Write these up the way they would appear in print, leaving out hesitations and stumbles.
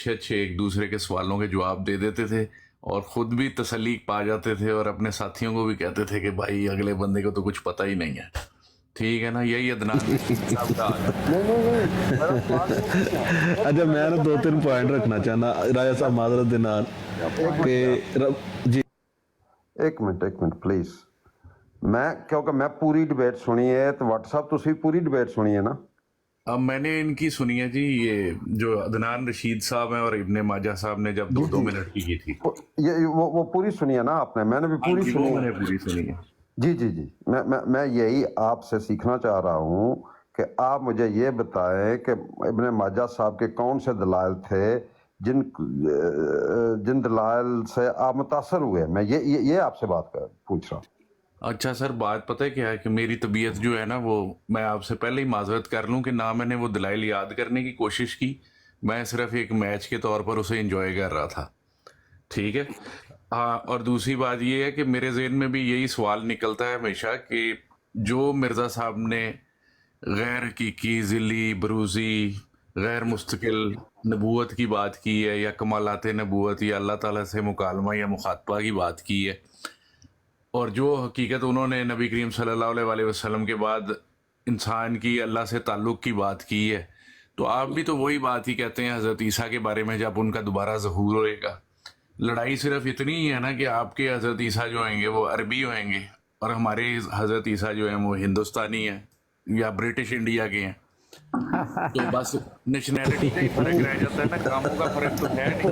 اچھے اچھے ایک دوسرے کے سوالوں کے جواب دے دیتے تھے اور خود بھی تسلی پا جاتے تھے اور اپنے ساتھیوں کو بھی کہتے تھے کہ بھائی اگلے بندے کو تو کچھ پتہ ہی نہیں ہے. ٹھیک ہے نا, یہی عدنان رشید صاحب کا حال ہے. نہیں میرا سوال یہ نہیں ہے. اچھا میں نا 2-3 پوائنٹ رکھنا چاہنا راجہ صاحب معذرت دے نال کہ جی ایک منٹ پلیز. میں کیونکہ میں پوری ڈبیٹ سنی ہے تو واٹس صاحب تسی پوری ڈبیٹ سنی ہے نا؟ اب میں نے ان کی سنی ہے جی, یہ جو عدنان رشید صاحب ہیں اور ابن ماجہ صاحب نے جب 2 منٹ کی تھی یہ وہ پوری سنی ہے نا آپ نے؟ میں نے بھی پوری وہ سنی میں ہے. نے پوری سنی ہے. جی میں یہی آپ سے سیکھنا چاہ رہا ہوں کہ آپ مجھے یہ بتائیں کہ ابن ماجہ صاحب کے کون سے دلائل تھے جن دلائل سے آپ متاثر ہوئے. میں یہ آپ سے بات پوچھ رہا ہوں. اچھا سر, بات پتہ ہے کیا ہے کہ میری طبیعت جو ہے نا, وہ میں آپ سے پہلے ہی معذرت کر لوں کہ نہ میں نے وہ دلائل یاد کرنے کی کوشش کی, میں صرف ایک میچ کے طور پر اسے انجوائے کر رہا تھا. ٹھیک ہے. ہاں, اور دوسری بات یہ ہے کہ میرے ذہن میں بھی یہی سوال نکلتا ہے ہمیشہ کہ جو مرزا صاحب نے غیر حقیقی, ذلی, بروزی, غیر مستقل نبوت کی بات کی ہے, یا کمالات نبوت, یا اللہ تعالیٰ سے مکالمہ یا مخاطبہ کی بات کی ہے, اور جو حقیقت انہوں نے نبی کریم صلی اللہ علیہ وسلم کے بعد انسان کی اللہ سے تعلق کی بات کی ہے, تو آپ بھی تو وہی بات ہی کہتے ہیں حضرت عیسیٰ کے بارے میں جب ان کا دوبارہ ظہور ہوئے گا. لڑائی صرف اتنی ہی ہے نا کہ آپ کے حضرت عیسیٰ جو ہیں گے وہ عربی ہوئیں گے اور ہمارے حضرت عیسیٰ جو ہیں وہ ہندوستانی ہیں یا برٹش انڈیا کے ہیں. تو بس نیشنلٹی کا ہی فرق رہ جاتا ہے نا, کاموں کا فرق تو ہے نہیں.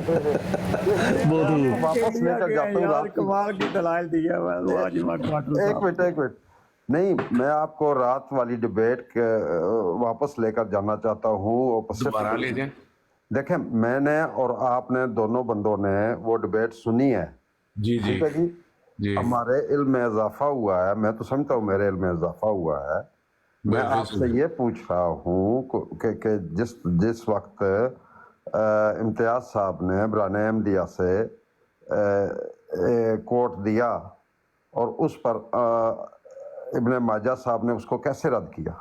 واپس لے کر جاتا ہوں کمال کی دلائل دی ہے. ایک منٹ نہیں, میں آپ کو رات والی ڈبیٹ واپس لے کر جانا چاہتا ہوں. دوبارہ لے جائیں. دیکھیں, میں نے اور آپ نے دونوں بندوں نے وہ ڈبیٹ سنی ہے. جی ٹھیک ہے جی, ہمارے علم میں اضافہ ہوا ہے. میں تو سمجھتا ہوں میرے علم میں اضافہ ہوا ہے. میں آپ سے یہ پوچھ رہا ہوں کہ جس وقت امتیاز صاحب نے برہان احمدیہ سے کوٹ دیا اور اس پر ابن ماجہ صاحب نے اس کو کیسے رد کیا,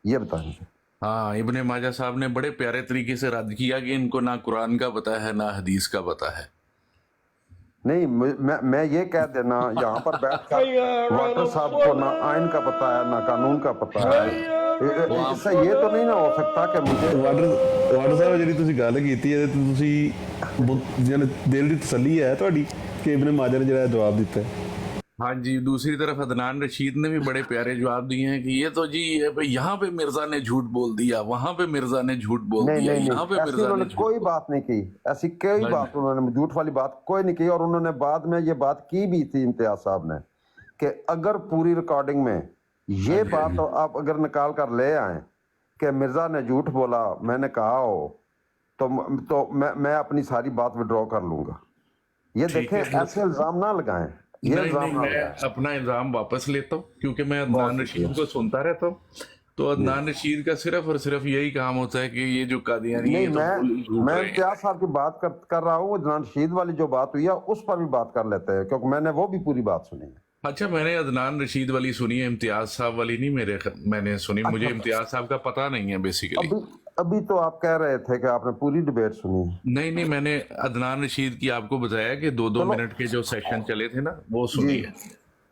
یہ بتائیں گے؟ ہاں, ابن ماجہ صاحب نے بڑے پیارے طریقے سے رد کیا کہ ان کو نہ قرآن کا پتہ ہے نہ حدیث کا پتہ ہے. نہیں, میں یہ کہہ دینا یہاں پر بیٹھ کر واٹر صاحب کو نہ آئین کا پتہ ہے نہ قانون کا پتہ ہے, اس سے یہ تو نہیں نہ ہو سکتا کہ مجھے واٹر صاحب جی تسی گل کیتی ہے تے تسی دل دی تسلی ہے تہاڈی کہ ابن ماجہ نے جڑا جواب دیتا ہے. ہاں جی, دوسری طرف عدنان رشید نے بھی بڑے پیارے جواب دیے ہیں کہ یہ تو جی یہاں پہ مرزا نے جھوٹ بول دیا, وہاں پہ مرزا نے جھوٹ بول دیا, یہاں پہ ایسی مرزا انہوں نے نے کوئی بات نہیں کی, ایسی کوئی بات انہوں نے جھوٹ والی بات کوئی نہیں کی. اور انہوں نے بعد میں یہ بات کی بھی تھی امتیاز صاحب نے کہ اگر پوری ریکارڈنگ میں یہ بات آپ اگر نکال کر لے آئیں کہ مرزا نے جھوٹ بولا, میں نے کہا ہو, تو میں اپنی ساری بات وڈرا کر لوں گا. یہ دیکھیں, ایسے الزام نہ لگائیں. نہیں, میں اپنا الزام واپس لیتا ہوں کیونکہ میں عدنان رشید کو سنتا رہتا ہوں. تو عدنان رشید کا صرف اور صرف یہی کام ہوتا ہے کہ یہ جو قادیانی ہے میں امتیاز صاحب کی بات کر رہا ہوں. عدنان رشید والی جو بات ہوئی ہے اس پر بھی بات کر لیتے ہیں کیونکہ میں نے وہ بھی پوری بات سنی ہے. اچھا, میں نے عدنان رشید والی سنی ہے, امتیاز صاحب والی نہیں میں نے سنی. مجھے امتیاز صاحب کا پتہ نہیں ہے بیسیکلی. ابھی تو آپ کہہ رہے تھے کہ آپ نے پوری ڈبیٹ سنی ہے. نہیں, میں نے عدنان رشید کی آپ کو بتایا کہ 2 منٹ کے جو سیشن چلے تھے نا وہ سنی ہے.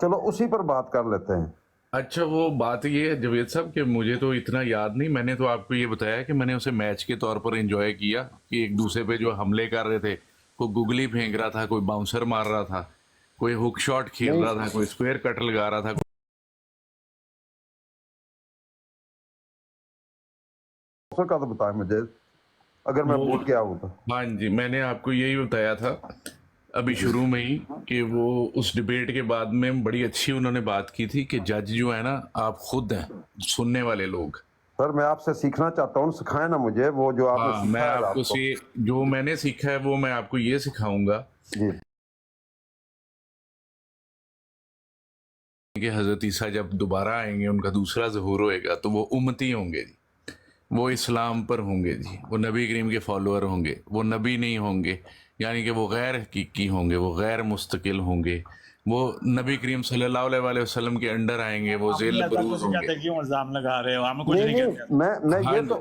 چلو اسی پر بات کر لیتے ہیں. اچھا, وہ بات یہ ہے جاوید صاحب کہ مجھے تو اتنا یاد نہیں. میں نے تو آپ کو یہ بتایا کہ میں نے اسے میچ کے طور پر انجوائے کیا کہ ایک دوسرے پہ جو حملے کر رہے تھے, کوئی گگلی پھینک رہا تھا, کوئی باؤنسر مار رہا تھا, کوئی ہک شاٹ کھیل رہا تھا, کوئی اسکوئر کٹ لگا رہا تھا. کا تو بتائیں مجھے اگر میں بھول گیا ہوں تو. ہاں جی, میں نے آپ کو یہی بتایا تھا ابھی شروع میں ہی کہ وہ اس ڈبیٹ کے بعد میں بڑی اچھی انہوں نے بات کی تھی کہ جج جو ہے نا آپ خود ہیں, سننے والے لوگ. سر میں آپ سے سیکھنا چاہتا ہوں, سکھائیں نا مجھے وہ جو آپ نے میں آپ کو جو میں نے سیکھا ہے وہ میں آپ کو یہ سکھاؤں گا کہ حضرت عیسیٰ جب دوبارہ آئیں گے, ان کا دوسرا ظہور ہوئے گا, تو وہ امتی ہوں گے جی, وہ اسلام پر ہوں گے جی, وہ نبی کریم کے فالوور ہوں گے, وہ نبی نہیں ہوں گے, یعنی کہ وہ غیر حقیقی ہوں گے, وہ غیر مستقل ہوں گے, وہ نبی کریم صلی اللہ علیہ وسلم کے انڈر آئیں گے, وہ ذیل بروز ہوں گے. الزام لگا رہے ہو, ہمیں کچھ نہیں کہتے. میں یہ تو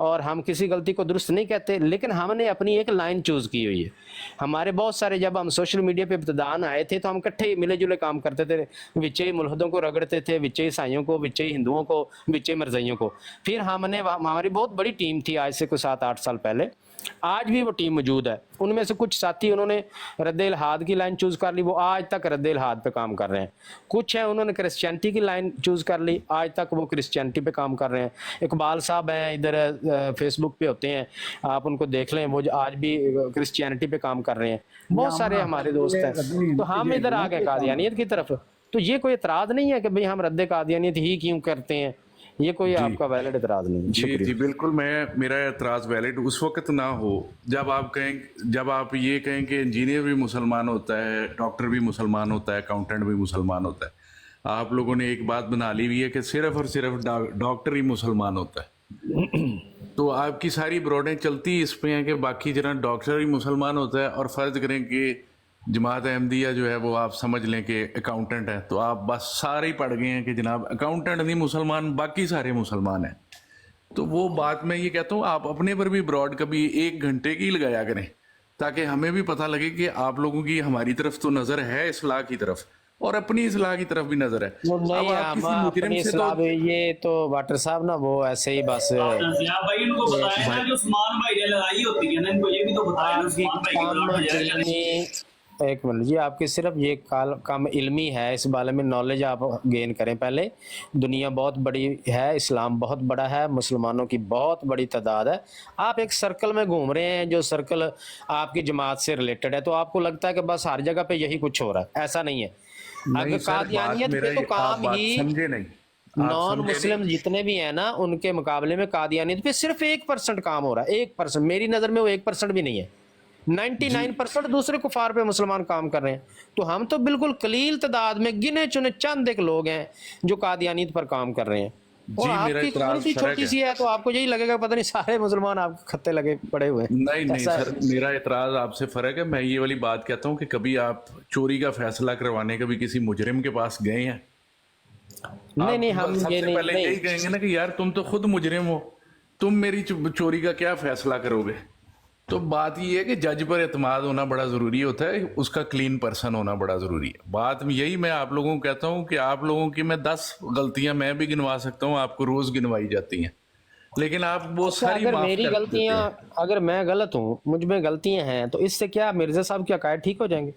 اور ہم کسی غلطی کو درست نہیں کہتے، لیکن ہم نے اپنی ایک لائن چوز کی ہوئی ہے. ہمارے بہت سارے، جب ہم سوشل میڈیا پہ ابتدان آئے تھے تو ہم اکٹھے ملے جلے کام کرتے تھے، وچے ملحدوں کو رگڑتے تھے، وچے عیسائیوں کو، وچے ہندوؤں کو، وچے مرزائیوں کو. پھر ہماری بہت بڑی ٹیم تھی آج سے کوئی 7-8 سال پہلے، آج بھی وہ ٹیم موجود ہے. ان میں سے کچھ ساتھی انہوں نے رد الحاد کی لائن چوز کر لی، وہ آج تک رد الحاد پہ کام کر رہے ہیں. کچھ ہیں انہوں نے کرسچینٹی کی لائن چوز کر لی، آج تک وہ کرسچینٹی پہ کام کر رہے ہیں. اقبال صاحب ہیں ادھر فیس بک پہ ہوتے ہیں، آپ ان کو دیکھ لیں، وہ آج بھی کرسچینٹی پہ کام کر رہے ہیں. بہت سارے ہمارے دوست ہیں. تو ہم ادھر آ گئے قادیانیت کی طرف. تو یہ کوئی اعتراض نہیں ہے کہ بھئی ہم رد قادیانیت ہی کیوں کرتے ہیں، یہ کوئی آپ کا ویلڈ اعتراض نہیں ہے. جی جی بالکل، میرا اعتراض ویلڈ اس وقت نہ ہو جب آپ یہ کہیں کہ انجینئر بھی مسلمان ہوتا ہے، ڈاکٹر بھی مسلمان ہوتا ہے، اکاؤنٹنٹ بھی مسلمان ہوتا ہے. آپ لوگوں نے ایک بات بنا لی ہوئی ہے کہ صرف اور صرف ڈاکٹر ہی مسلمان ہوتا ہے. تو آپ کی ساری بروڈیں چلتی اس پہ ہیں کہ باقی جناب ڈاکٹر ہی مسلمان ہوتا ہے، اور فرض کریں کہ جماعت احمدیہ جو ہے وہ آپ سمجھ لیں کہ اکاؤنٹنٹ ہے، تو آپ بس سارے ہی پڑھ گئے ہیں کہ جناب اکاؤنٹنٹ نہیں مسلمان، باقی سارے مسلمان ہیں. تو وہ بات میں یہ کہتا ہوں آپ اپنے پر بھی براڈ کبھی 1 گھنٹے کی لگایا کریں، تاکہ ہمیں بھی پتہ لگے کہ آپ لوگوں کی ہماری طرف تو نظر ہے اصلاح کی طرف، اور اپنی اصلاح کی طرف بھی نظر ہے. نہیں، ہم اپنی اصلاح میں یہ تو واٹر صاحب نا وہ ایسے ہی بس بھائی ان کو بتایا نا جو عثمان بھائی نے لڑائی ہوتی ہے نا، ان کو یہ بھی تو بتایا نا عثمان بھائی کی لڑائی ہو جائے. ایک منٹ جی، آپ کی صرف یہ کم علمی ہے، اس بارے میں نالج آپ گین کریں. پہلے دنیا بہت بڑی ہے، اسلام بہت بڑا ہے، مسلمانوں کی بہت بڑی تعداد ہے. آپ ایک سرکل میں گھوم رہے ہیں جو سرکل آپ کی جماعت سے ریلیٹڈ ہے، تو آپ کو لگتا ہے کہ بس ہر جگہ پہ یہی کچھ ہو رہا ہے. ایسا نہیں ہے. اگر قادیانیت پہ تو کام ہی نان مسلم جتنے بھی ہیں نا ان کے مقابلے میں قادیانیت پہ صرف 1% کام ہو رہا ہے. 1%، میری نظر میں وہ 1% بھی نہیں ہے. 99% دوسرے کفار پہ مسلمان کام کر رہے ہیں. تو ہم تو بالکل قلیل تعداد میں گنے چنے چند ایک لوگ ہیں جو قادیانیت پر کام کر رہے ہیں. اور آپ کی کمیونٹی چھوٹی سی ہے تو آپ کو یہی لگے گا پتہ نہیں سارے مسلمان آپ کے خطے لگے پڑے ہوئے ہیں. نہیں سر، میرا اعتراض آپ سے فرق ہے. میں یہ والی بات کہتا ہوں کہ کبھی آپ چوری کا فیصلہ کروانے کبھی کسی مجرم کے پاس گئے ہیں؟ نہیں، ہم سب سے پہلے یہی کہیں گے نا کہ یار تم تو خود مجرم ہو، تم میری چوری کا کیا فیصلہ کرو گے؟ تو بات یہ ہے کہ جج پر اعتماد ہونا بڑا ضروری ہوتا ہے، اس کا کلین پرسن ہونا بڑا ضروری ہے. بات یہی میں آپ لوگوں کو کہتا ہوں کہ آپ لوگوں کی میں 10 غلطیاں میں بھی گنوا سکتا ہوں، آپ کو روز گنوائی جاتی ہیں، لیکن آپ وہ ساری اگر معاف میری کر دیتے غلطیاں، ہیں. اگر میں غلط ہوں، مجھ میں غلطیاں ہیں، تو اس سے کیا مرزا صاحب کے عقائد ٹھیک ہو جائیں گے؟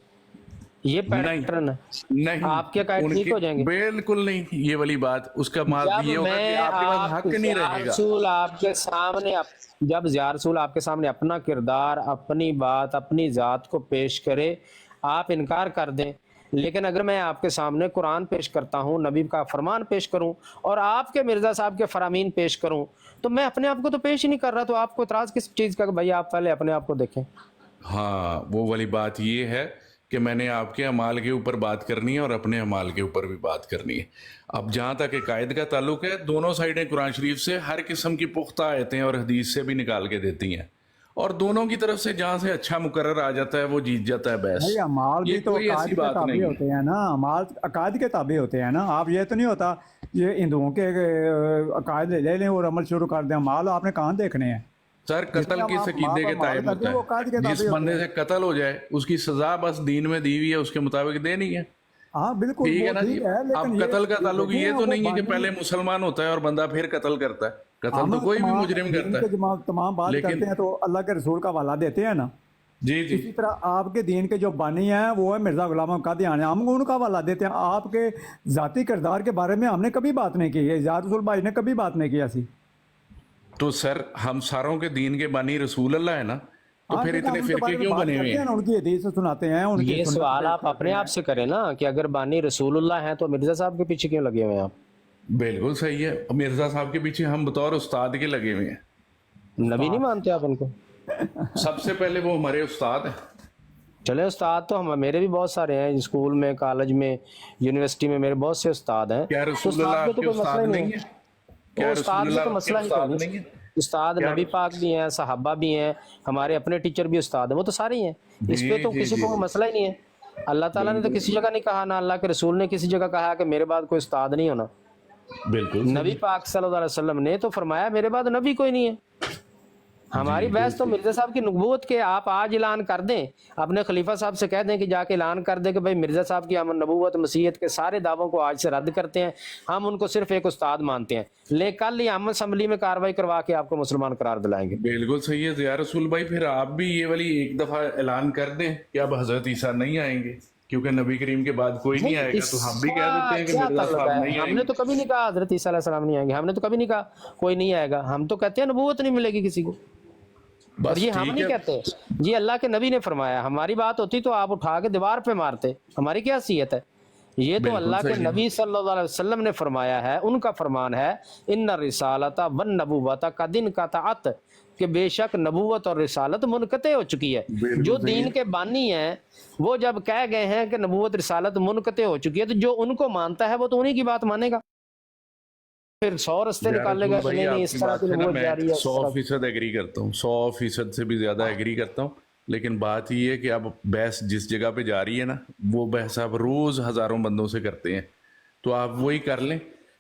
یہ پیٹرن ہے. نہیں، آپ کے عقائد ٹھیک ہو جائیں گے؟ بالکل نہیں. یہ والی بات اس کا مطلب یہ ہوگا کہ آپ کے پاس حق نہیں رہے گا. جب زیار رسول آپ کے سامنے اپنا کردار، اپنی بات، اپنی ذات کو پیش کرے، آپ انکار کر دیں. لیکن اگر میں آپ کے سامنے قرآن پیش کرتا ہوں، نبی کا فرمان پیش کروں، اور آپ کے مرزا صاحب کے فرامین پیش کروں، تو میں اپنے آپ کو تو پیش ہی نہیں کر رہا. تو آپ کو اعتراض کس چیز کا کہ بھائی آپ پہلے اپنے آپ کو دیکھیں؟ ہاں، وہ والی بات یہ ہے کہ میں نے آپ کے اعمال کے اوپر بات کرنی ہے اور اپنے اعمال کے اوپر بھی بات کرنی ہے. اب جہاں تک عقائد کا تعلق ہے، دونوں سائڈیں قرآن شریف سے ہر قسم کی پختہ آیتیں اور حدیث سے بھی نکال کے دیتی ہیں، اور دونوں کی طرف سے جہاں سے اچھا مقرر آ جاتا ہے وہ جیت جاتا ہے بحث. بھائی اعمال بھی تو عقائد کے تابع ہوتے ہیں نا، اعمال عقائد کے تابع ہوتے ہیں نا. آپ یہ تو نہیں ہوتا یہ ہندوؤں کے عقائد لے لیں اور عمل شروع کر دیں. اعمال آپ نے کہاں دیکھنے ہیں؟ سر قتل کس عقیدے کے تابع ہوتا ہے؟ جس بندے سے قتل ہو جائے اس کی سزا بس دین میں دی ہوئی ہے، اس کے مطابق دینی ہے. ہاں بالکل ٹھیک ہے نا جی. اب قتل کا تعلق یہ تو نہیں ہے کہ پہلے مسلمان ہوتا ہے اور بندہ پھر قتل کرتا ہے. قتل تو کوئی بھی مجرم کرتا ہے. تمام بات کرتے ہیں تو اللہ کے رسول کا حوالہ دیتے ہیں نا. جی جی. اسی طرح آپ کے دین کے جو بانی ہیں وہ ہے مرزا غلام قادیانی، ہم ان کا حوالہ دیتے ہیں. آپ کے ذاتی کردار کے بارے میں ہم نے کبھی بات نہیں کی ہے، زیار رسول بھائی نے کبھی بات نہیں کی ایسی. تو سر ہم ساروں کے دین کے بانی رسول اللہ ہے نا، تو پھر اتنے فرقے کیوں بنے ہوئے ہیں؟ ان کی حدیث سناتے ہیں. یہ سوال آپ اپنے آپ سے کریں نا کہ اگر بانی رسول اللہ ہیں تو مرزا صاحب کے پیچھے کیوں لگے ہوئے ہیں آپ؟ بالکل صحیح ہے. مرزا صاحب کے پیچھے ہم بطور استاد کے لگے ہوئے ہیں. نبی نہیں مانتے آپ ان کو؟ سب سے پہلے وہ ہمارے استاد ہیں. چلے استاد تو میرے بھی بہت سارے ہیں، اسکول میں، کالج میں، یونیورسٹی میں میرے بہت سے استاد ہیں. کیا رسول اللہ آپ کے استاد نہیں ہیں؟ کیا رسول اللہ آپ کے استاد نہیں ہیں؟ استاد نبی پاک بھی ہیں، صحابہ بھی ہیں، ہمارے اپنے ٹیچر بھی استاد ہیں، وہ تو سارے ہی ہیں. اس پہ تو کسی کو مسئلہ ہی نہیں ہے. اللہ تعالیٰ نے تو کسی جگہ نہیں کہا، نہ اللہ کے رسول نے کسی جگہ کہا کہ میرے بعد کوئی استاد نہیں ہونا. بالکل. نبی پاک صلی اللہ علیہ وسلم نے تو فرمایا میرے بعد نبی کوئی نہیں ہے. ہماری بحث تو مرزا صاحب کی نبوت کے آپ آج اعلان کر دیں، اپنے خلیفہ صاحب سے کہہ دیں کہ جا کے اعلان کر دیں کہ بھائی مرزا صاحب کی ہم نبوت مسیحیت کے سارے دعووں کو آج سے رد کرتے ہیں، ہم ان کو صرف ایک استاد مانتے ہیں، لے کل ہی ہم اسمبلی میں کاروائی کروا کے آپ کو مسلمان قرار دلائیں گے۔ بالکل صحیح ہے ضیاء رسول بھائی، پھر آپ بھی یہ والی ایک دفعہ اعلان کر دیں کہ اب حضرت عیسیٰ نہیں آئیں گے، کیونکہ نبی کریم کے بعد کوئی نہیں آئے گا، تو ہم بھی کہہ دیتے ہیں کہ کیا مرزا تعلق صاحب ہے؟ نہیں ہم آئیں نے گے۔ تو کبھی نہیں کہا حضرت عیسیٰ علیہ السلام نہیں آئیں گے، ہم نے تو کبھی نہیں کہا کوئی نہیں آئے گا، ہم تو کہتے ہیں نبوت نہیں ملے گی کسی کو، اور بس یہ ہم ٹھیک نہیں ہے، کہتے، یہ اللہ کے نبی نے فرمایا، ہماری بات ہوتی تو آپ اٹھا کے دیوار پہ مارتے، ہماری کیا حیثیت ہے؟ یہ تو بالکل اللہ کے صحیح ہے۔ نبی صلی اللہ علیہ وسلم نے فرمایا ہے، ان کا فرمان ہے ان الرسالۃ والنبوۃ قد انقطعت، کہ بے شک نبوت اور رسالت منقطع ہو چکی ہے۔ بالکل جو صحیح دین ہے۔ کے بانی ہیں وہ جب کہہ گئے ہیں کہ نبوت رسالت منقطع ہو چکی ہے، تو جو ان کو مانتا ہے وہ تو انہی کی بات مانے گا، پھر 100 رستے ضیاء نکالے رسول گا کہ بھائی، نہیں نہیں آپ اس کی طرح بات کی سے نا نبوت میں جاری ہے، اس طرح 100% ایگری کرتا ہوں، 100% سے بھی زیادہ ایگری کرتا ہوں، لیکن بات یہ ہے کہ اب بحث جس جگہ پہ جا رہی ہے نا، وہ بحث آپ روز ہزاروں بندوں سے کرتے ہیں، تو آپ وہی کر لیں،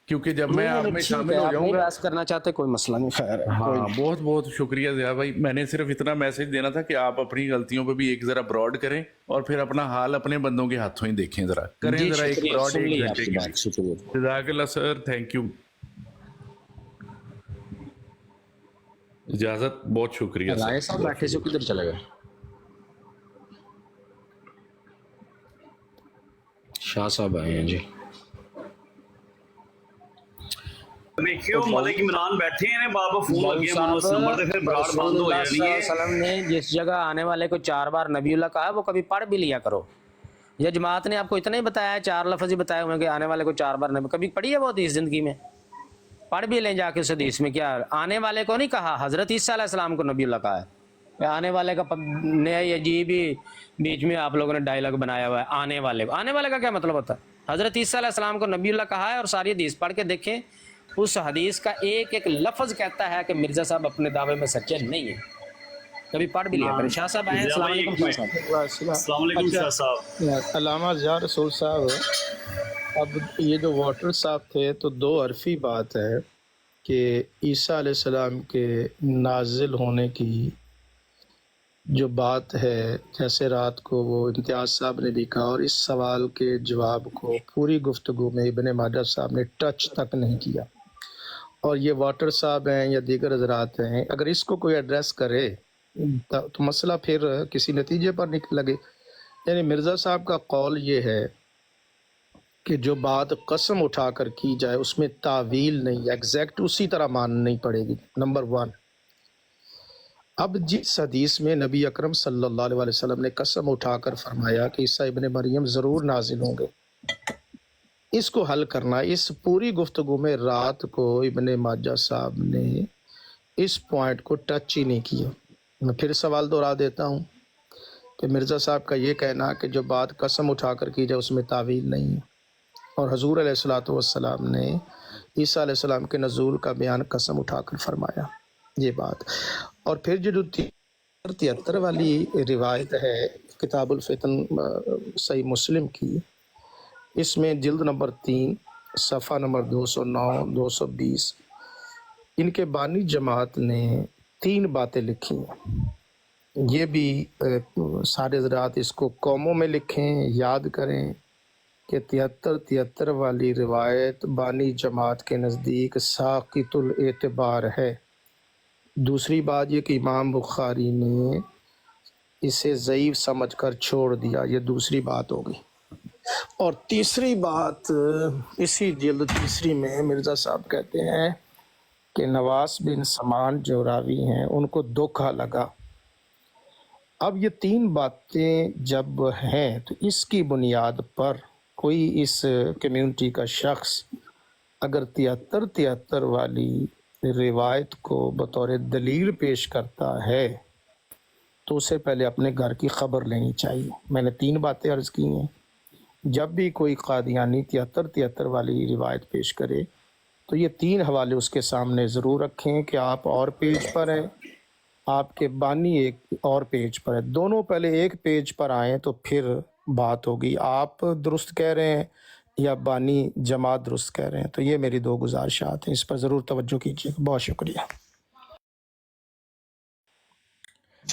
کیونکہ جب میں آپ میں ٹھیک شامل ہے، ہو آپ جاؤں نہیں گا۔ بحث کرنا چاہتے کوئی مسئلہ نہیں، خیر ہے، کوئی ہاں، بہت بہت شکریہ ضیاء بھائی، میں نے صرف اتنا میسج دینا تھا کہ آپ اپنی غلطیوں پہ بھی ایک ذرا براڈ کریں، اور پھر اپنا حال اپنے بندوں کے ہاتھوں ہی دیکھیں، ذرا کریں جی ذرا ایک شکریہ، براڈ سن 1 لی آپ گھنٹے کی کے بات، شکریہ۔ لیے۔ جزاک اللہ سر، تھینک یو، اجازت، بہت شکریہ رائے سر۔ صاحب بیٹھے سے کدھر چلے گئے؟ شاہ صاحب آئے ہیں جی۔ دیکھیو ملک عمران بیٹھے ہیں بابا فون لگے ہیں اس نمبر تے پھر براڈ رسول بند ہو اللہ جانی صلی اللہ ہے۔ علیہ وسلم نے جس جگہ آنے والے کو 4 بار نبی اللہ کہا ہے وہ کبھی پڑھ بھی لیا کرو، یہ جماعت نے آپ کو اتنا ہی بتایا ہے، 4 لفظ ہی بتائے ہوئے ہیں کہ آنے والے کو 4 بار نبی، کبھی پڑھی ہے وہ حدیث زندگی میں؟ پڑھ بھی لیں جا کے اس حدیث میں، کیا آنے والے کو نہیں کہا، حضرت عیسیٰ علیہ السلام کو نبی اللہ کہا ہے، آنے والے کا نیا عجیب ہی بیچ میں آپ لوگوں نے ڈائلاگ بنایا ہوا ہے، آنے والے کا کیا مطلب ہوتا ہے؟ حضرت عیسیٰ علیہ السلام کو نبی اللہ کہا ہے، اور ساری حدیث پڑھ کے دیکھیں، اس حدیث کا ایک ایک لفظ کہتا ہے کہ مرزا صاحب اپنے دعوے میں سچے نہیں ہیں، کبھی پڑھ بھی لیا کریں۔ شاہ صاحب آئے ہیں، السلام علیکم شاہ صاحب۔ السلام علیکم شاہ صاحب۔ علامہ ضیاء رسول صاحب، اب یہ جو واٹر صاحب تھے تو 2 حرفی بات ہے کہ عیسیٰ علیہ السلام کے نازل ہونے کی جو بات ہے، جیسے رات کو وہ امتیاز صاحب نے بھی کہا، اور اس سوال کے جواب کو پوری گفتگو میں ابن ماجہ صاحب نے ٹچ تک نہیں کیا، اور یہ واٹر صاحب ہیں یا دیگر حضرات ہیں، اگر اس کو کوئی ایڈریس کرے تو مسئلہ پھر کسی نتیجے پر لگے۔ یعنی مرزا صاحب کا قول یہ ہے کہ جو بات قسم اٹھا کر کی جائے اس میں تعویل نہیں، ایگزیکٹ اسی طرح ماننی پڑے گی، نمبر 1۔ اب جس حدیث میں نبی اکرم صلی اللہ علیہ وسلم نے قسم اٹھا کر فرمایا کہ عیسیٰ ابن مریم ضرور نازل ہوں گے، اس کو حل کرنا، اس پوری گفتگو میں رات کو ابن ماجہ صاحب نے اس پوائنٹ کو ٹچ ہی نہیں کیا۔ میں پھر سوال دہرا دیتا ہوں کہ مرزا صاحب کا یہ کہنا کہ جو بات قسم اٹھا کر کی جائے اس میں تعویل نہیں ہے، اور حضور علیہ الصلوۃ والسلام نے عیسیٰ علیہ السلام کے نزول کا بیان قسم اٹھا کر فرمایا، یہ بات۔ اور پھر جو 73 والی روایت ہے کتاب الفتن صحیح مسلم کی، اس میں جلد نمبر 3 صفحہ نمبر 209 220 ان کے بانی جماعت نے 3 باتیں لکھی ہیں، یہ بھی سارے حضرات اس کو قوموں میں لکھیں، یاد کریں کہ 73 والی روایت بانی جماعت کے نزدیک ساقط الاعتبار ہے۔ دوسری بات یہ کہ امام بخاری نے اسے ضعیف سمجھ کر چھوڑ دیا، یہ دوسری بات ہوگی۔ اور تیسری بات، اسی جلد 3 میں مرزا صاحب کہتے ہیں کہ نواس بن سمان جو راوی ہیں ان کو دھوکہ لگا۔ اب یہ 3 باتیں جب ہیں تو اس کی بنیاد پر کوئی اس کمیونٹی کا شخص اگر 73 والی روایت کو بطور دلیل پیش کرتا ہے تو اسے پہلے اپنے گھر کی خبر لینی چاہیے۔ میں نے 3 باتیں عرض کی ہیں، جب بھی کوئی قادیانی 73 والی روایت پیش کرے تو یہ 3 حوالے اس کے سامنے ضرور رکھیں کہ آپ اور پیج پر ہیں، آپ کے بانی ایک اور پیج پر ہے، دونوں پہلے ایک پیج پر آئیں تو پھر بات ہوگی، آپ درست کہہ رہے ہیں یا بانی جماعت درست کہہ رہے ہیں۔ تو یہ میری 2 گزارشات ہیں، اس پر ضرور توجہ کیجیے۔ بہت شکریہ۔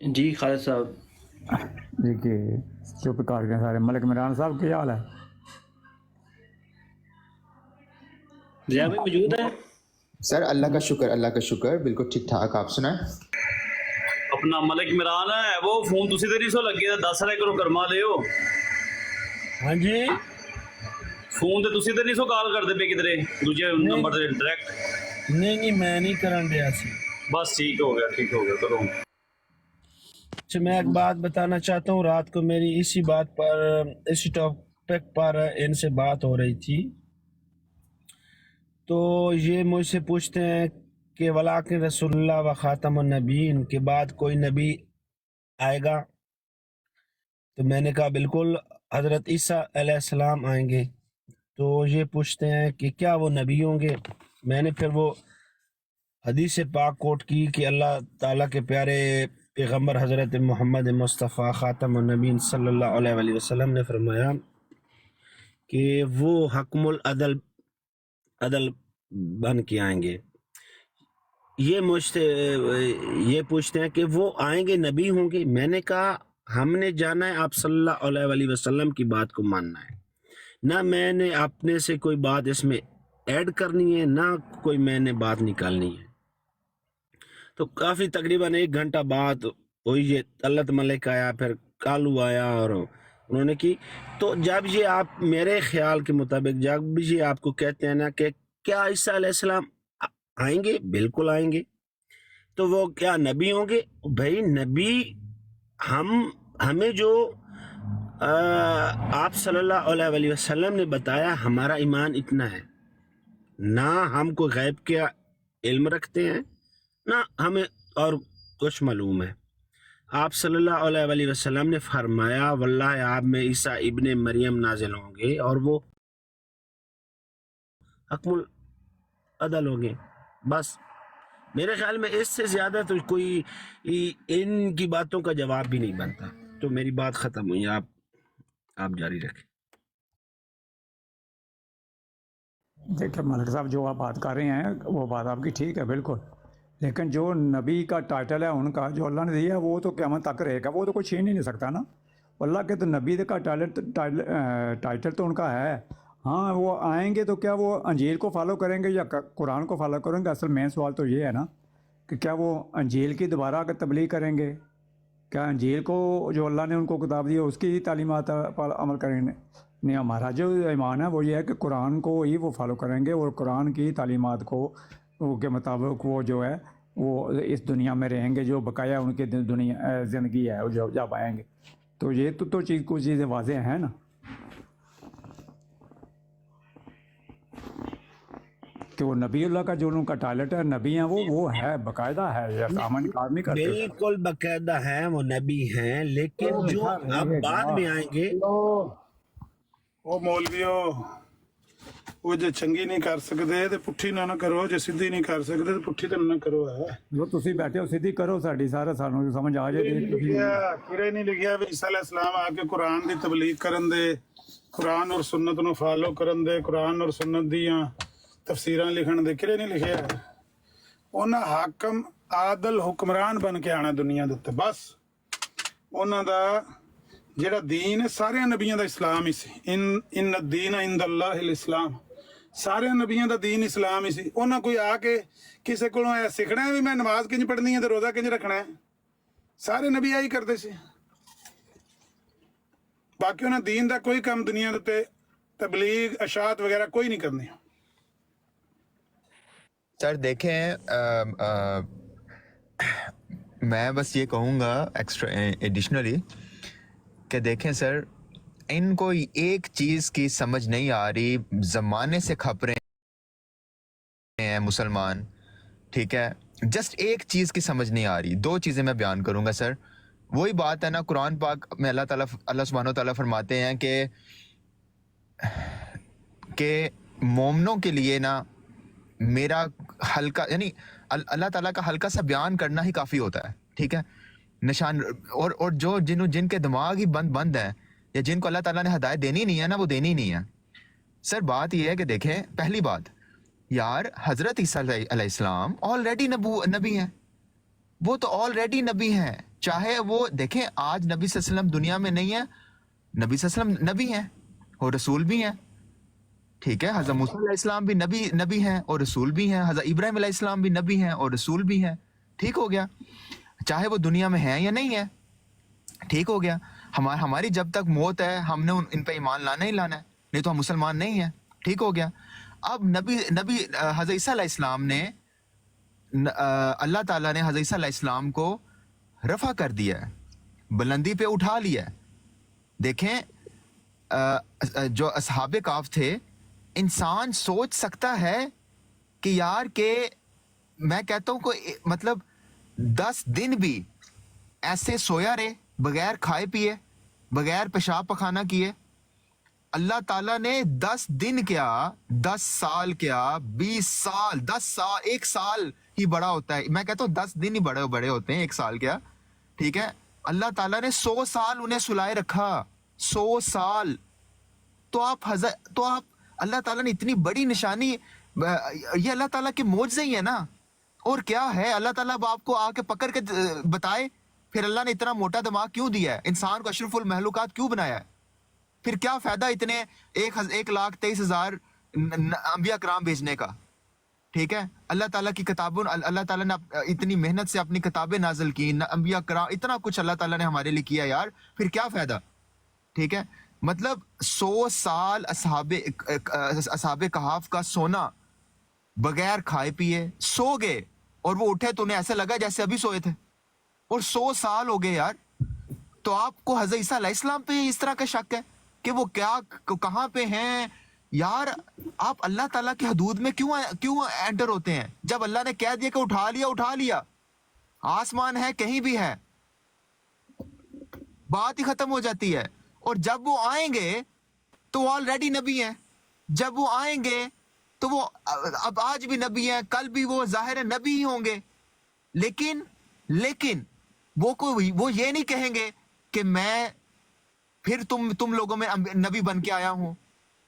جی خالد صاحب جی کہ چپ کر گئے سارے. ملک عمران صاحب کیا حال ہے؟ ضیاء بھائی موجود ہیں؟ سر اللہ کا شکر بالکل ٹھیک ٹھاک. آپ سنائیں. اپنا ملک عمران ہے وہ فون تسی تے نہیں سو لگے تے دس رہے کرو کرما لیو. ہاں جی فون تے تسی تے نہیں سو کال کرتے پے کدھرے دوجے نمبر تے ڈائریکٹ. نہیں میں نہیں کرن دیا سی. بس ٹھیک ہو گیا کرو. اچھا میں ایک بات بتانا چاہتا ہوں. رات کو میری اسی بات پر اسی ٹاپک پر ان سے بات ہو رہی تھی تو یہ مجھ سے پوچھتے ہیں کہ ولاکن رسول اللہ و خاتم النبیین کے بعد کوئی نبی آئے گا؟ تو میں نے کہا بالکل حضرت عیسیٰ علیہ السلام آئیں گے. تو یہ پوچھتے ہیں کہ کیا وہ نبی ہوں گے؟ میں نے پھر وہ حدیث پاک کوٹ کی کہ اللہ تعالیٰ کے پیارے پیغمبر حضرت محمد مصطفیٰ خاتم النبیین صلی اللہ علیہ وآلہ وسلم نے فرمایا کہ وہ حکم العدل بن کے آئیں گے. یہ پوچھتے ہیں کہ وہ آئیں گے نبی ہوں گے. میں نے کہا ہم نے جانا ہے آپ صلی اللہ علیہ وآلہ وسلم کی بات کو ماننا ہے, نہ میں نے اپنے سے کوئی بات اس میں ایڈ کرنی ہے, نہ کوئی میں نے بات نکالنی ہے. تو کافی تقریباً 1 گھنٹہ بعد ہوئی. یہ اللہ ملک آیا, پھر کالو آیا اور انہوں نے کی. تو جب یہ آپ میرے خیال کے مطابق جب یہ آپ کو کہتے ہیں نا کہ کیا عیسیٰ علیہ السلام آئیں گے, بالکل آئیں گے. تو وہ کیا نبی ہوں گے؟ بھائی نبی ہمیں جو آپ صلی اللہ علیہ وآلہ وسلم نے بتایا, ہمارا ایمان اتنا ہے. نہ ہم کو غیب کے علم رکھتے ہیں, نہ ہمیں اور کچھ معلوم ہے. آپ صلی اللہ علیہ وآلہ وسلم نے فرمایا واللہ آپ میں عیسیٰ ابن مریم نازل ہوں گے اور وہ حکم العدل ہوں گے. بس میرے خیال میں اس سے زیادہ تو کوئی ان کی باتوں کا جواب بھی نہیں بنتا. تو میری بات ختم ہوئی, آپ جاری رکھیں. دیکھیں ملک صاحب جو آپ بات کر رہے ہیں وہ بات آپ کی ٹھیک ہے بالکل, لیکن جو نبی کا ٹائٹل ہے ان کا جو اللہ نے دیا ہے وہ تو قیامت تک رہے گا, وہ تو کوئی چھین ہی نہیں سکتا نا. اللہ کے تو نبی کا ٹائٹل تو ان کا ہے. ہاں وہ آئیں گے تو کیا وہ انجیل کو فالو کریں گے یا قرآن کو فالو کریں گے؟ اصل مین سوال تو یہ ہے نا کہ کیا وہ انجیل کی دوبارہ تبلیغ کریں گے؟ کیا انجیل کو جو اللہ نے ان کو کتاب دی ہے اس کی تعلیمات پر عمل کریں گے؟ نہیں, ہمارا جو ایمان ہے وہ یہ ہے کہ قرآن کو ہی وہ فالو کریں گے اور قرآن کی تعلیمات کو کے مطابق وہ جو ہے وہ اس دنیا میں رہیں گے, جو بقایا ان کی دنیا زندگی ہے جو جب آئیں گے. تو یہ تو چیز کچھ چیزیں واضح ہیں نا کہ وہ نبی اللہ کا جو ان کا ٹائلٹ ہے نبی ہیں وہ ہے باقاعدہ ہے, یا سامان کار نہیں کرتے. بالکل باقاعدہ ہیں, وہ نبی ہیں, لیکن جو اب بعد میں آئیں گے وہ مولویو وہ جو چنگی نہیں کر سکتے تو پٹھی نہ کرو, جو سیدھی نہیں کر سکتے تو پٹھی تو نہ کرو. ہے جو تسی بیٹھے ہو سیدھی کرو, ساڈی سارا سانوں سمجھ آ جائے. کیڑے نہیں لکھیا بھی عیسیٰ علیہ السلام آ کے قرآن دی تبلیغ کرن دے, قرآن اور سنت نو فالو کرن دے, قرآن اور سنت دیاں تفسیراں لکھن دے, کیڑے نہیں لکھیا. انہاں حاکم عادل حکمران بن کے آنا دنیا دے تے. بس انہاں دا جڑا دین ہے سارے نبیاں دا اسلام ہی سی. ان الدین عند اللہ الاسلام, سارے نبیاں دا دین اسلام ہی سی. انہاں کوئی آ کے کسے کولوں اے سکھنا ہے بھی میں نماز کنج پڑھنی ہے تے روزہ کنج رکھنا ہے؟ سارے نبی آہی کردے سی. باقی انہاں دین دا کوئی کام دنیا دے تے تبلیغ اشاعت وغیرہ کوئی نہیں کرنی. سر دیکھیں میں بس یہ کہوں گا ایکسٹرا ایڈیشنلی کہ دیکھیں سر, ان کو ایک چیز کی سمجھ نہیں آ رہی, زمانے سے کھپ رہے ہیں مسلمان, ٹھیک ہے, جسٹ ایک چیز کی سمجھ نہیں آ رہی. 2 چیزیں میں بیان کروں گا سر. وہی بات ہے نا, قرآن پاک میں اللہ سبحانہ و تعالیٰ فرماتے ہیں کہ مومنوں کے لیے نا میرا ہلکا, یعنی اللہ تعالیٰ کا ہلکا سا بیان کرنا ہی کافی ہوتا ہے, ٹھیک ہے, نشان. اور جو جن کے دماغ ہی بند ہیں یا جن کو اللہ تعالیٰ نے ہدایت دینی نہیں ہے نا, وہ دینی نہیں ہے. سر بات یہ ہے کہ دیکھیں, پہلی بات یار حضرت عیسیٰ علیہ السلام آلریڈی نبی ہیں, وہ تو آلریڈی نبی ہیں. چاہے وہ دیکھیں آج نبی صلی اللہ علیہ وسلم دنیا میں نہیں ہے, نبی صلی اللہ علیہ وسلم نبی ہیں اور رسول بھی ہیں, ٹھیک ہے, حضرت موسیٰ علیہ السلام بھی نبی ہیں اور رسول بھی ہیں, حضرت ابراہیم علیہ السلام بھی نبی ہیں اور رسول بھی ہیں, ٹھیک ہو گیا, چاہے وہ دنیا میں ہیں یا نہیں ہے, ٹھیک ہو گیا. ہماری جب تک موت ہے ہم نے ان پہ ایمان لانا ہی لانا ہے, نہیں تو ہم مسلمان نہیں ہیں, ٹھیک ہو گیا. اب نبی حضرت عیسیٰ علیہ السلام نے, اللہ تعالیٰ نے حضرت عیسیٰ علیہ السلام کو رفع کر دیا ہے, بلندی پہ اٹھا لیا ہے. دیکھیں جو اصحاب کہف تھے, انسان سوچ سکتا ہے کہ یار کہ میں کہتا ہوں کوئی مطلب 10 دن بھی ایسے سویا رہے بغیر کھائے پیے, بغیر پیشاب پخانہ کیے. اللہ تعالیٰ نے 10 دن کیا, 10 سال کیا, 20 سال, 10 سال, 1 سال ہی بڑا ہوتا ہے, میں کہتا ہوں 10 دن ہی بڑے ہوتے ہیں, 1 سال کیا, ٹھیک ہے. اللہ تعالیٰ نے 100 سال انہیں سلائے رکھا, 100 سال. تو آپ اللہ تعالیٰ نے اتنی بڑی نشانی, یہ اللہ تعالیٰ کے معجزے ہی ہے نا, اور کیا ہے. اللہ تعالیٰ اب آپ کو آ کے پکڑ کے بتائے پھر اللہ نے اتنا موٹا دماغ کیوں دیا ہے, انسان کو اشرف المخلوقات کیوں بنایا ہے, پھر کیا فائدہ اتنے 1,23,000 انبیاء کرام بھیجنے کا, ٹھیک ہے. اللہ تعالیٰ کی کتابوں, اللہ تعالیٰ نے اتنی محنت سے اپنی کتابیں نازل کی, انبیاء کرام, اتنا کچھ اللہ تعالیٰ نے ہمارے لیے کیا یار, پھر کیا فائدہ, ٹھیک ہے. مطلب 100 سال اصحاب کہف کا سونا, بغیر کھائے پیے سو گئے, اور وہ اٹھے تو انہیں ایسا لگا جیسے ابھی سوئے تھے, اور 100 سال ہو گئے یار. تو آپ کو حضرت عیسیٰ علیہ السلام پہ اس طرح کا شک ہے کہ وہ کہاں پہ ہیں یار. آپ اللہ تعالیٰ کی حدود میں کیوں انٹر ہوتے ہیں؟ جب اللہ نے کہہ دیا کہ اٹھا لیا, آسمان ہے کہیں بھی ہے, بات ہی ختم ہو جاتی ہے. اور جب وہ آئیں گے تو وہ آلریڈی نبی ہیں, جب وہ آئیں گے تو وہ اب آج بھی نبی ہیں, کل بھی وہ ظاہر نبی ہی ہوں گے, لیکن وہ یہ نہیں کہیں گے کہ میں پھر تم لوگوں میں نبی بن کے آیا ہوں.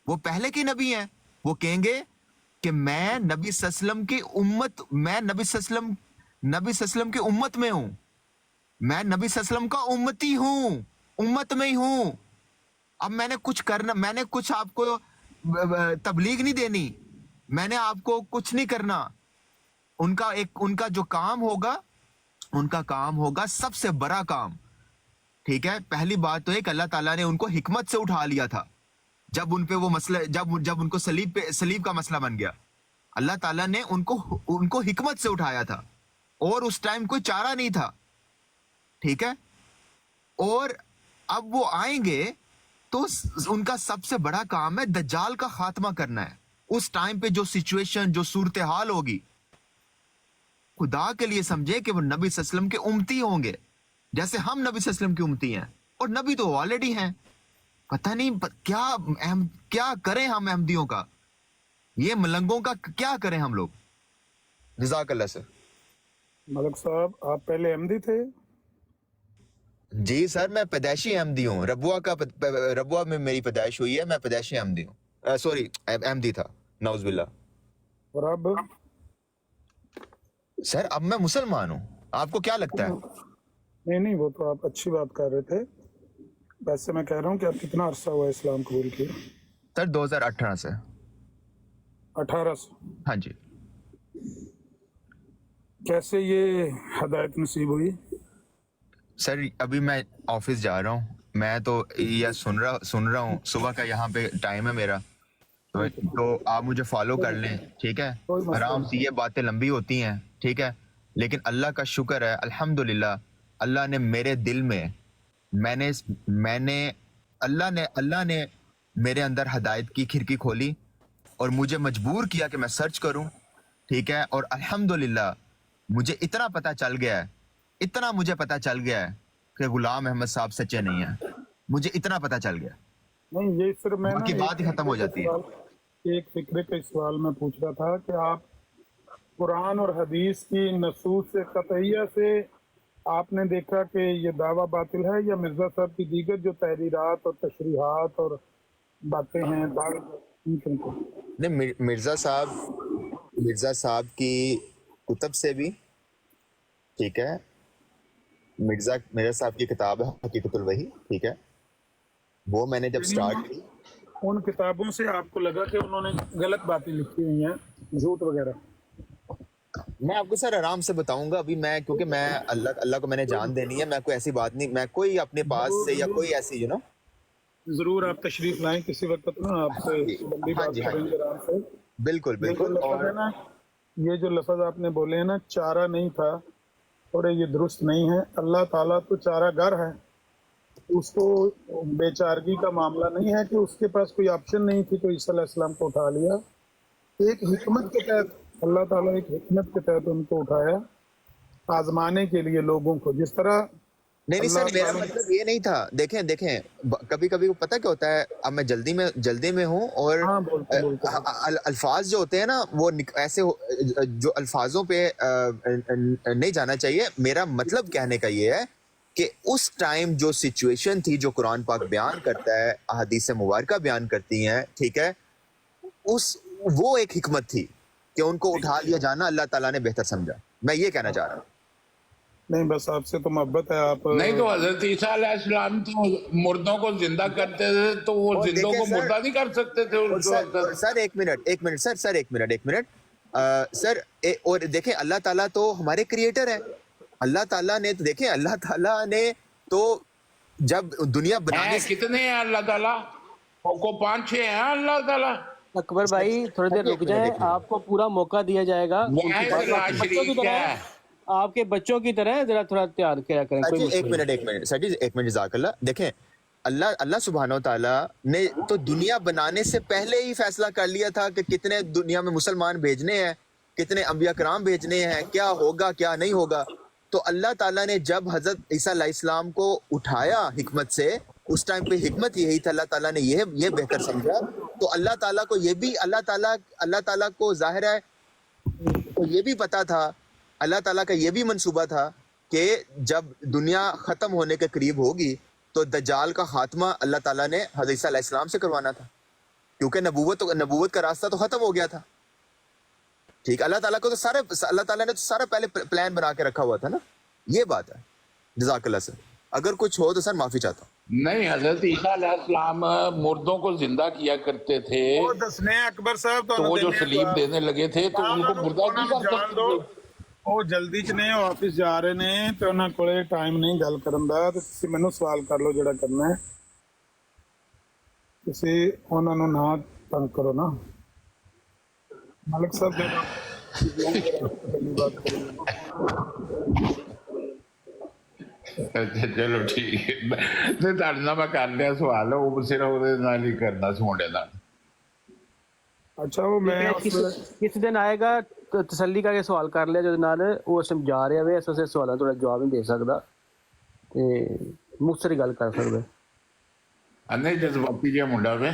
وہ پہلے کے نبی ہیں, وہ کہیں گے کہ میں نبی صلی اللہ علیہ وسلم کی امت, میں نبی صلی اللہ علیہ وسلم کی امت میں ہوں, میں نبی صلی اللہ علیہ وسلم کا امتی ہوں, امت میں ہی ہوں. اب میں نے کچھ آپ کو تبلیغ نہیں دینی, میں نے آپ کو کچھ نہیں کرنا. ان کا جو کام ہوگا, ان کا کام ہوگا سب سے بڑا کام, ٹھیک ہے. پہلی بات تو ایک, اللہ تعالیٰ نے ان کو حکمت سے اٹھا لیا تھا جب ان پہ وہ مسئلہ, جب ان کو سلیب کا مسئلہ بن گیا. اللہ تعالیٰ نے ان کو حکمت سے اٹھایا تھا, اور اس ٹائم کوئی چارہ نہیں تھا, ٹھیک ہے. اور اب وہ آئیں گے تو ان کا سب سے بڑا کام ہے دجال کا خاتمہ کرنا ہے. اس ٹائم پہ جو سچویشن, جو صورتحال ہوگی, خدا کے لیے سمجھے کہ وہ نبی صلی اللہ علیہ وسلم کے امتی ہوں گے, جیسے ہم نبی صلی اللہ علیہ وسلم کے امتی ہیں, اور نبی تو آلریڈی ہیں. پتہ نہیں کیا کریں ہم احمدیوں کا, یہ ملنگوں کا کیا کریں ہم لوگ. جزاک اللہ سر. ملک صاحب آپ پہلے احمدی تھے؟ جی سر, میں پیدائشی احمدی ہوں, ربوہ میں میری پیدائش ہوئی ہے, میں پیدائشی احمدی ہوں, سوری احمدی تھا, نعوذ باللہ. اور اب سر اب میں مسلمان ہوں, آپ کو کیا لگتا ہے؟ نہیں, وہ تو آپ اچھی بات کر رہے تھے, ویسے میں کہہ رہا ہوں کہ آپ کتنا عرصہ ہوا اسلام قبول کیا؟ سر 2018 سے. 18 سے؟ ہاں جی. کیسے یہ ہدایت نصیب ہوئی؟ سر ابھی میں آفس جا رہا ہوں, میں تو یہ سن رہا ہوں, صبح کا یہاں پہ ٹائم ہے میرا, تو آپ مجھے فالو کر لیں, ٹھیک ہے. آرام سے, یہ باتیں لمبی ہوتی ہیں, ٹھیک ہے, لیکن اللہ کا شکر ہے الحمدللہ, اللہ نے میرے دل میں, اللہ نے میرے اندر ہدایت کی کھڑکی کھولی اور مجھے مجبور کیا کہ میں سرچ کروں, ٹھیک ہے. اور الحمدللہ مجھے اتنا پتہ چل گیا ہے کہ غلام احمد صاحب سچے نہیں ہیں, مجھے اتنا پتہ چل گیا. نہیں, یہ صرف میں باقی بات ہی ختم ہو جاتی ہے. ایک فکرے کا سوال میں پوچھ رہا تھا کہ آپ قرآن اور حدیث کی نصوص سے قطعیہ سے آپ نے دیکھا کہ یہ دعویٰ باطل ہے, یا مرزا صاحب کی دیگر جو تحریرات اور تشریحات اور باتیں ہیں نہیں, مرزا صاحب کی کتب سے بھی, ٹھیک ہے, مرزا صاحب کی کتاب ہے حقیقت الوحی، ٹھیک ہے، وہ میں نے جب سٹارٹ کی ان کتابوں سے آپ کو لگا کہ انہوں نے غلط باتیں لکھی ہوئی ہیں، جھوٹ وغیرہ؟ میں آپ کو سر آرام سے بتاؤں گا ابھی، میں کیونکہ میں اللہ کو میں نے جان دینی ہے، میں کوئی ایسی بات نہیں، میں کوئی اپنے پاس سے یا کوئی ایسی ضرور آپ تشریف لائیں کسی وقت نا، آپ سے لمبی ہاں بات جی، ہاں کریں جی، گے آرام سے۔ بالکل یہ جو بالکل۔ لفظ اور ہے نا، یہ جو لفظ آپ نے بولے ہیں نا، چارہ نہیں تھا، تھوڑے یہ درست نہیں ہے۔ اللہ تعالیٰ تو چارہ گر ہے، اس کو بے چارگی کا معاملہ نہیں ہے کہ اس کے پاس کوئی آپشن نہیں تھی تو عیسیٰ علیہ السلام کو اٹھا لیا۔ ایک حکمت کے تحت اللہ تعالیٰ ایک حکمت کے تحت ان کو اٹھایا، آزمانے کے لیے لوگوں کو، جس طرح نہیں سر، اللہ میرا تعالیٰ مطلب یہ نہیں تھا، دیکھیں کبھی کبھی پتہ کیا ہوتا ہے، اب میں جلدی میں ہوں، اور ہاں بولتے الفاظ جو ہوتے ہیں نا وہ ایسے جو الفاظوں پہ نہیں جانا چاہیے۔ میرا مطلب کہنے کا یہ ہے کہ اس ٹائم جو سچویشن تھی، جو قرآن پاک بیان کرتا ہے، احادیث مبارکہ بیان کرتی ہیں، ٹھیک ہے، وہ ایک حکمت تھی کہ ان کو اٹھا لیا جانا اللہ تعالیٰ نے بہتر سمجھا۔ میں یہ کہنا چاہ رہا ہوں۔ نہیں، بس آپ سے تو محبت ہے۔ آپ نہیں تو حضرت عیسیٰ علیہ السلام تو مردوں کو زندہ کرتے تھے، تو وہ اور زندوں دیکھیں کو سر، مردہ نہیں کر سکتے تھے اور اس وقت؟ سر ایک منٹ سر، اور دیکھیں اللہ تعالیٰ تو ہمارے کریٹر ہیں۔ اللہ تعالیٰ نے تو دیکھیں، اللہ تعالیٰ نے تو جب دنیا بنانے ہیں کتنے ہیں اللہ تعالیٰ کو؟ 5-6 ہیں اللہ تعالیٰ۔ اکبر بھائی تھوڑی دیر رک جائیں، آپ کو پورا موقع دیا جائے گا۔ ان کی بات آپ کے بچوں کی طرح ہے، آپ کے بچوں کی طرح ہے، ذرا تھوڑا تیار کیا کریں، کوئی ایک مسئلہ نہیں۔ منٹ سر جی، ایک منٹ، جزاک اللہ۔ دیکھیں اللہ سبحانہ و تعالیٰ نے تو دنیا بنانے سے پہلے ہی فیصلہ کر لیا تھا کہ کتنے دنیا میں مسلمان بھیجنے ہیں، کتنے انبیاء کرام بھیجنے ہیں، کیا ہوگا کیا نہیں ہوگا۔ تو اللہ تعالیٰ نے جب حضرت عیسیٰ علیہ السلام کو اٹھایا حکمت سے، اس ٹائم پہ حکمت یہی تھا، اللہ تعالیٰ نے یہ بہتر سمجھا۔ تو اللہ تعالیٰ کو یہ بھی اللہ تعالیٰ کو ظاہر ہے تو یہ بھی پتا تھا، اللہ تعالیٰ کا یہ بھی منصوبہ تھا کہ جب دنیا ختم ہونے کے قریب ہوگی تو دجال کا خاتمہ اللہ تعالیٰ نے حضرت عیسیٰ علیہ السلام سے کروانا تھا، کیونکہ نبوت کا راستہ تو ختم ہو گیا تھا۔ ٹھیک، اللہ تعالیٰ نے تو سارا پہلے پلان بنا کے رکھا ہوا تھا نا، یہ بات ہے۔ جزاک اللہ سر، اگر کچھ ہو تو سر معافی چاہتا ہوں۔ نہیں، حضرت عیسیٰ علیہ السلام مردوں کو زندہ کیا کرتے تھے، وہ دسنے اکبر صاحب تو وہ جو سلیب دینے لگے تھے تو ان کو مردہ نہیں کر سکتے تھے۔ وہ جلدی چ نے آفس جا رہے نے تو انہاں کولے ٹائم نہیں گل کرن دا، تے تسی مینوں سوال کر لو جڑا کرنا ہے، تسی انہاں نوں نہ تنگ کرو نا۔ ملک صاحب اچھا چلو ٹھیک ہے، نہیں تہاڈے نال میں کر لیا سوال، وہ صرف ਉਹਦੇ ਨਾਲ ਹੀ کرنا سی ਮੁੰਡੇ ਨਾਲ۔ اچھا وہ میں کس دن آئے گا تو تسلی کر کے سوال کر لیا، جہدے نال وہ اس ٹائم جا رہا ہوئے، اس واسطے سوالوں تھوڑا جواب نہیں دے سکدا تے مختصر گل کر سکدا۔ نہیں جذباتی جہا ਮੁੰਡਾ ਵੇ۔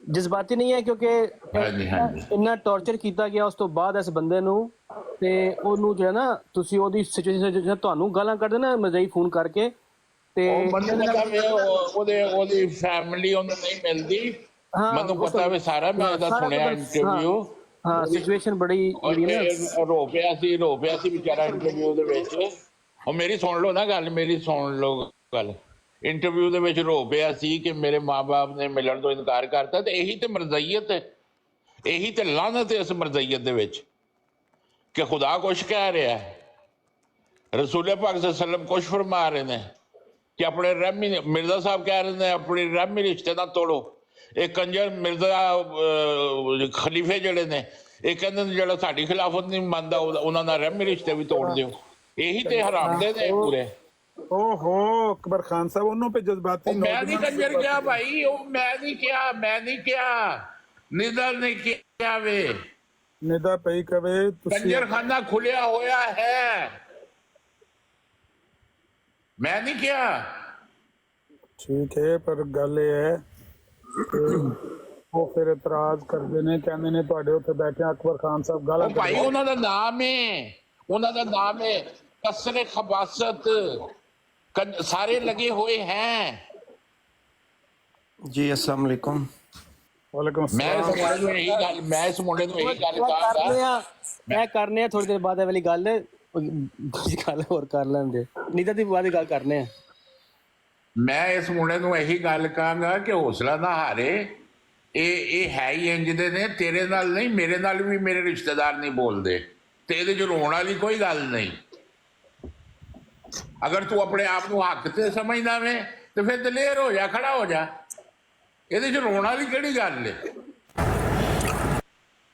جذباتی نہیں ہے کیونکہ ہاں جی ہاں جی۔ اننا ٹارچر کیتا گیا اس تو بعد اس بندے نو، تے اونوں جو ہے نا تسی اودی سچویشن جو تانوں گالاں کردے نا مزئی فون کر کے، تے ਮੈਨੂੰ ਪਤਾ ਵੇ ਉਹਦੀ ਫੈਮਿਲੀ ਉਹਨੂੰ ਨਹੀਂ ਮਿਲਦੀ، ਮੈਨੂੰ ਪਤਾ ਵੇ ਸਾਰਾ، ਮੈਂ ਉਹਦਾ ਸੁਣਿਆ ਇੰਟਰਵਿਊ। ਹਾਂ ਸਿਚੁਏਸ਼ਨ ਬੜੀ ਜਿਹੜੀ ਨਾ ਰੋ ਪਿਆ ਸੀ ਵਿਚਾਰਾ ਇੰਟਰਵਿਊ ਦੇ ਵਿੱਚ। ਉਹ ਮੇਰੀ ਸੁਣ ਲਓ ਨਾ ਗੱਲ, ਮੇਰੀ ਸੁਣ ਲਓ ਗੱਲ। ਇੰਟਰਵਿਊ ਦੇ ਵਿੱਚ ਰੋ ਪਿਆ ਸੀ ਕਿ ਮੇਰੇ ਮਾਂ-ਬਾਪ ਨੇ ਮਿਲਣ ਤੋਂ ਇਨਕਾਰ ਕਰਤਾ। ਤੇ ਇਹੀ ਤੇ ਮਰਜ਼ਈਅਤ ਹੈ, ਇਹੀ ਤੇ ਲਾਨਤ ਹੈ ਇਸ ਮਰਜ਼ਈਅਤ ਦੇ ਵਿੱਚ ਕਿ ਖੁਦਾ ਕੁਛ ਕਹਿ ਰਿਹਾ ਹੈ, ਰਸੂਲ ਪਾਕ ਸੱਲੱਲਾਹੁ ਅਲੈਹਿ ਵਸੱਲਮ ਕੁਛ ਫਰਮਾ ਰਹੇ ਨੇ ਕਿ ਆਪਣੇ ਰਹਿਮੀ ਮਿਰਜ਼ਾ ਸਾਹਿਬ ਕਹਿ ਰਹੇ ਨੇ ਆਪਣੀ ਰਹਿਮੀ ਰਿਸ਼ਤੇ ਨਾਲ ਤੋੜੋ। ਇਹ ਕੰਜਰ ਮਿਰਜ਼ਾ ਖਲੀਫੇ ਜਿਹੜੇ ਨੇ ਇਹ ਕਹਿੰਦੇ ਨੇ ਜਿਹੜਾ ਸਾਡੀ ਖਿਲਾਫਤ ਨਹੀਂ ਮੰਨਦਾ ਉਹਨਾਂ ਦਾ ਰਹਿਮੀ ਰਿਸ਼ਤੇ ਵੀ ਤੋੜ ਦਿਓ। ਇਹੀ ਤੇ ਹਰਾਮ ਦੇ ਨੇ ਪੂਰੇ। اوہو اکبر خان صاحب انہوں پہ جذباتی میں نہیں کنجر کیا بھائی، میں نہیں کیا ندا نے کیا وے ندا پئی کوے کنجر خانہ کھلیا ہویا ہے، میں نہیں کیا۔ ٹھیک ہے، پر گل یہ ہے وہ پھر اعتراض کردے نے، کہندے نے تواڈے اوتھے بیٹھے اکبر خان صاحب گالاں بھائی انہوں دا نام ہے کسر خباثت، سارے لگے ہوئے ہیں۔ جی السلام علیکم۔ وعلیکم السلام۔ میں کرنے تھوڑی دیر بعد والی گل ਤੁਸੀਂ ਗੱਲ ਹੋਰ ਕਰ ਲੈਂਦੇ, ਨਹੀਂ ਤਾਂ ਦੀ ਬਾਅਦ ਗੱਲ ਕਰਨੇ ਆ। ਮੈਂ ਇਸ ਮੁੰਡੇ ਨੂੰ ਇਹੀ ਗੱਲ ਕਹਾਂਗਾ ਕਿ ਹੌਸਲਾ ਨਾ ਹਾਰੇ। ਇਹ ਹੈ ਹੀ ਇੰਜ ਦੇ ਨੇ, ਤੇਰੇ ਨਾਲ ਨਹੀਂ, ਮੇਰੇ ਨਾਲ ਵੀ ਮੇਰੇ ਰਿਸ਼ਤੇਦਾਰ ਨਹੀਂ ਬੋਲਦੇ, ਤੇ ਇਹਦੇ 'ਚ ਰੋਣ ਵਾਲੀ ਕੋਈ ਗੱਲ ਨਹੀਂ। ਅਗਰ ਤੂੰ ਆਪਣੇ ਆਪ ਨੂੰ ਹੱਕ ਤੇ ਸਮਝਦਾ ਵੇਂ ਤੇ ਫਿਰ ਦਲੇਰ ਹੋ ਜਾ, ਖੜਾ ਹੋ ਜਾ, ਇਹਦੇ 'ਚ ਰੋਣ ਵਾਲੀ ਕਿਹੜੀ ਗੱਲ ਹੈ?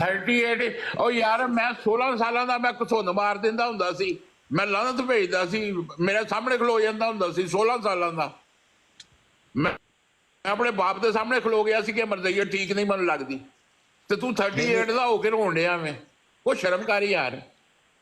38। ਉਹ ਯਾਰ ਮੈਂ 16 ਸਾਲਾਂ ਦਾ ਮੈਂ ਘਸੁੰਨ ਮਾਰ ਦਿੰਦਾ ਹੁੰਦਾ ਸੀ, ਮੈਂ ਲਾਨਤ ਭੇਜਦਾ ਸੀ, ਮੇਰੇ ਸਾਹਮਣੇ ਖਲੋ ਜਾਂਦਾ ਹੁੰਦਾ ਸੀ 16 ਸਾਲਾਂ ਦਾ। ਮੈਂ ਆਪਣੇ ਬਾਪ ਦੇ ਸਾਹਮਣੇ ਖਲੋ ਗਿਆ ਸੀ ਕਿ ਮਰਜ਼ਈਆ ਠੀਕ ਨਹੀਂ ਮੈਨੂੰ ਲੱਗਦੀ, ਤੇ ਤੂੰ 38 ਦਾ ਹੋ ਕੇ ਰੋਣ ਡਿਆ ਮੈਂ। ਉਹ ਸ਼ਰਮ ਕਰ ਯਾਰ।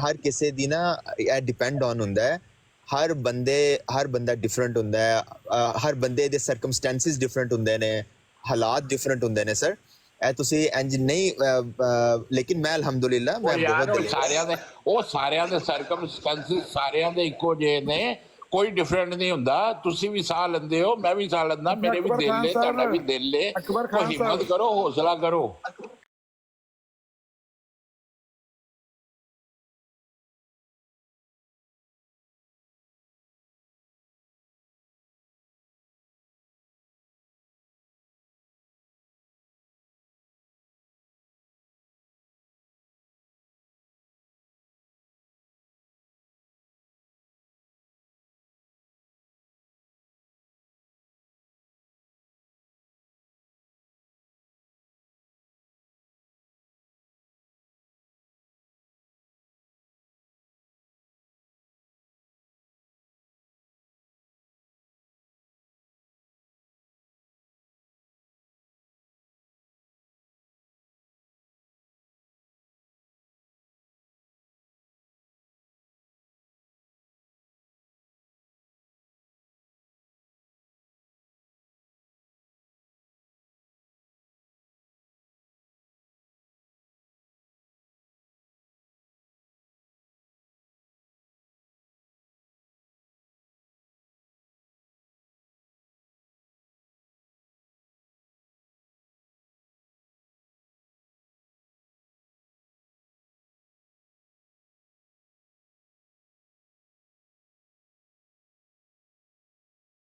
ਹਰ ਕਿਸੇ ਦੀ ਨਾ ਇਹ ਡਿਪੈਂਡ ਔਨ ਹੁੰਦਾ ਹੈ। ਹਰ ਬੰਦਾ ਡਿਫਰੈਂਟ ਹੁੰਦਾ ਹੈ, ਹਰ ਬੰਦੇ ਦੇ ਸਰਕਮਸਟੈਂਸਿਸ ਡਿਫਰੈਂਟ ਹੁੰਦੇ ਨੇ, ਹਾਲਾਤ ਡਿਫਰੈਂਟ ਹੁੰਦੇ ਨੇ ਸਰ। ਇਹ ਤੁਸੀਂ ਇੰਜ ਨਹੀਂ, ਲੇਕਿਨ ਮੈਂ ਅਲਹਮਦੁਲਿਲਾ ਮੈਂ ਬਹੁਤ ਸਾਰਿਆਂ ਦੇ ਸਰਕਮਸਟੈਂਸਿਸ ਸਾਰਿਆਂ ਦੇ ਇੱਕੋ ਜਿਹੇ ਨੇ, ਕੋਈ ਡਿਫਰੈਂਟ ਨਹੀਂ ਹੁੰਦਾ। ਤੁਸੀਂ ਵੀ ਸਾਹ ਲੈਂਦੇ ਹੋ, ਮੈਂ ਵੀ ਸਾਹ ਲੈਂਦਾ, ਮੇਰੇ ਵੀ ਦਿਲ ਨੇ, ਤੁਹਾਡਾ ਵੀ ਦਿਲ ਨੇ। ਹਿੰਮਤ ਕਰੋ, ਹੌਸਲਾ ਕਰੋ।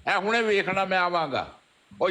ਇਹ ਹੁਣੇ ਵੇਖਣਾ ਮੈਂ ਆਵਾਂਗਾ। ਉਹ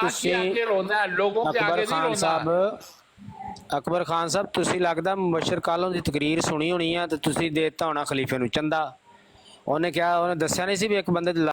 ਤੁਸੀਂ ਅਕਬਰ ਖਾਨ ਸਾਹਿਬ ਤੁਸੀਂ ਲੱਗਦਾ ਮੁਬਸ਼ਰ ਕਾਲੋਂ ਦੀ ਤਕਰੀਰ ਸੁਣੀ ਹੋਣੀ ਆ ਤੇ ਤੁਸੀਂ ਦੇ ਦਿੱਤਾ ਹੋਣਾ ਖਲੀਫੇ ਨੂੰ ਚੰਦਾ। ਉਹਨੇ ਕਿਹਾ, ਉਹਨੇ ਦੱਸਿਆ ਨਹੀਂ ਸੀ ਵੀ ਇੱਕ ਬੰਦੇ